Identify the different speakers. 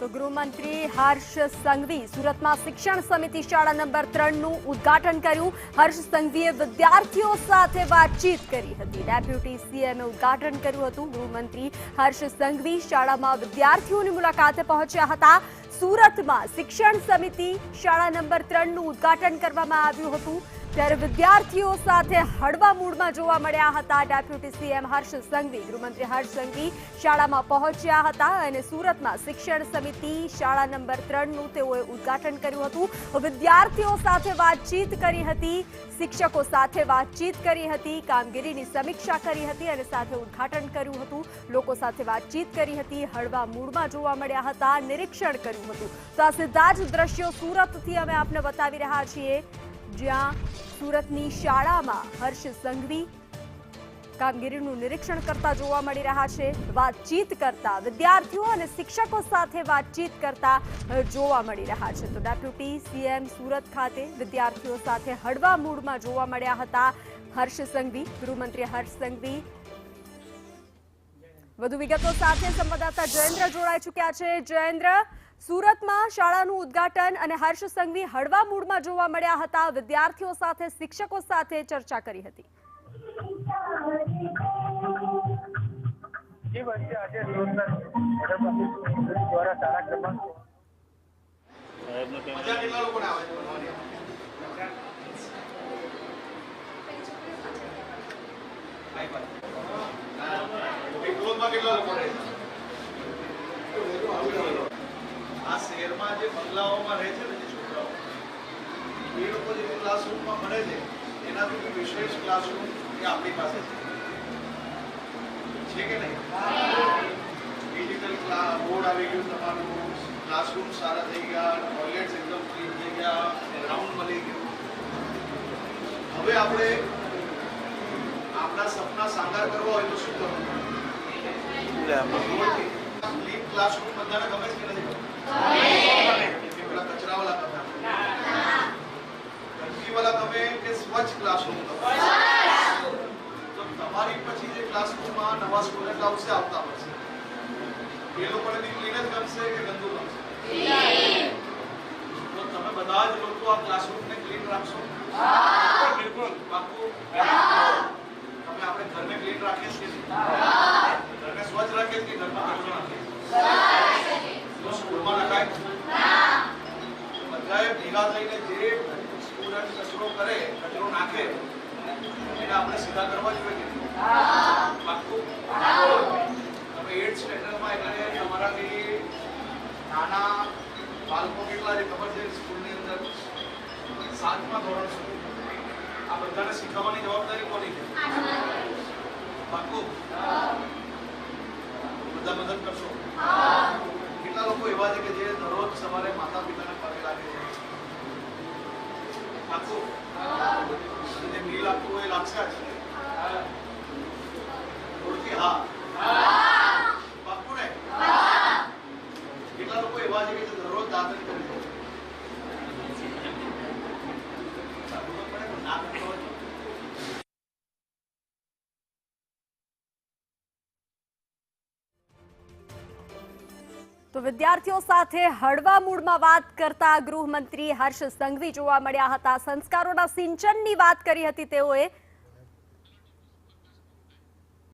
Speaker 1: તો ગૃહમંત્રી હર્ષ સંઘવી સુરતમાં શિક્ષણ સમિતિ શાળા નંબર 3 નું ઉદ્ઘાટન કર્યું। હર્ષ સંઘવીએ વિદ્યાર્થીઓ સાથે વાતચીત કરી હતી। ડેપ્યુટી સીએમે ઉદ્ઘાટન કર્યું હતું। ગૃહમંત્રી હર્ષ સંઘવી શાળામાં વિદ્યાર્થીઓની મુલાકાતે પહોંચ્યા હતા। સુરતમાં શિક્ષણ સમિતિ શાળા નંબર 3 નું ઉદ્ઘાટન કરવામાં આવ્યું હતું। ત્યારે વિદ્યાર્થીઓ સાથે હળવા મૂડમાં જોવા મળ્યા હતા। ડેપ્યુટી સીએમ હર્ષ સંઘવી ગૃહમંત્રી હર્ષ સંઘવી શાળામાં પહોંચ્યા હતા અને સુરતમાં શિક્ષણ સમિતિ શાળા નંબર 3 નું તેઓએ ઉદ્ઘાટન કર્યું હતું। વિદ્યાર્થીઓ સાથે વાતચીત કરી હતી, શિક્ષકો સાથે વાતચીત કરી હતી, કામગીરીની સમીક્ષા કરી હતી અને સાથે ઉદ્ઘાટન કર્યું હતું। લોકો સાથે વાતચીત કરી હતી, હળવા મૂડમાં જોવા મળ્યા હતા, નિરીક્ષણ કર્યું હતું। તો આ સીધા જ દ્રશ્યો સુરતથી અમે આપને બતાવી રહ્યા છીએ, જ્યાં સુરતની શાળામાં હર્ષ સંઘવી કામગીરીનું નિરીક્ષણ કરતા જોવા મળી રહ્યા છે, વાતચીત કરતા વિદ્યાર્થીઓ અને શિક્ષકો સાથે વાતચીત કરતા જોવા મળી રહ્યા છે। તો ડેપ્યુટી સીએમ સુરત ખાતે વિદ્યાર્થીઓ સાથે હળવા મૂડમાં જોવા મળ્યા હતા હર્ષ સંઘવી, ગૃહમંત્રી હર્ષ સંઘવી। વધુ વિગતો સાથે સંવાદદાતા જયેન્દ્ર જોડાઈ ચૂક્યા છે। જયેન્દ્ર, સુરતમાં શાળાનું ઉદ્ઘાટન અને હર્ષ સંઘવી હળવા મૂડમાં જોવા મળ્યા હતા, વિદ્યાર્થીઓ સાથે શિક્ષકો સાથે ચર્ચા કરી હતી।
Speaker 2: આ શહેરમાં જે બંગલાઓમાં રહે છે ને જે છોકરાઓ, એ લોકો જે ક્લાસરૂમમાં ભણે છે એનાથી વિશેષ ક્લાસરૂમ એ આપણી પાસે છે કે નહીં? ડિજિટલ બોર્ડ આવી ગયું, તમારું ક્લાસરૂમ સારા થઈ ગયા, ટોયલેટ્સ એકદમ ક્લીન થઈ ગયા, ગ્રાઉન્ડ મળી ગયું। હવે આપણે આપણા સપના સાકાર કરવા હોય તો શું કરવું? ક્લીન ક્લાસરૂમ બધાને ગમે છે કે નથી? कचरा वाला गमे, गंदगी वाला गमे के स्वच्छ क्लासरूम गमे? तो તમારી પછી જે ક્લાસરૂમમાં નવા સ્ટુડન્ટ આવશે આવતા વર્ષે, એ લોકોને બી ક્લીન જ ગમશે કે ગંદુ ગમશે? તો તમે બધા જ લોકો આ ક્લાસરૂમને ક્લીન રાખશો? બિલકુલ પાક્કું? તમે આપણે ઘરને ક્લીન રાખીએ છીએ, ઘરને સ્વચ્છ રાખીએ કે ઘરમાં કચરો નાખીએ? તો સ્કૂલમાં નખાય બધાએ ભેગા થઈને જે સ્ટુડન્ટ કચરો કરે, કચરો નાખે, એને આપણે સીધા કરવા જોઈએ કે પાક્કું? તમે 8th સ્ટેન્ડર્ડમાં એટલે તમારાથી નાના બાળકો કેટલા છે ખબર છે? સ્કૂલની અંદર 7મા ધોરણ સુધી આ બધાને શીખવવાની જવાબદારી કોની છે? પાક્કું? બધા મદદ કરશો? કેટલા લોકો એવા છે કે જે દરરોજ સવારે માતા પિતાને પગે લાગે છે? પાક્કું? જે બિલ આપતું હોય લાગશે જ? ઓળખી? હા પાક્કું ને? કેટલા લોકો એવા છે કે જે દરરોજ દાંતણ કરે છે?
Speaker 1: તો વિદ્યાર્થીઓ સાથે હળવા મૂડમાં વાત કરતા ગૃહમંત્રી હર્ષ સંઘવી જોવા મળ્યા હતા। સંસ્કારોના સિંચનની વાત કરી હતી તેઓએ।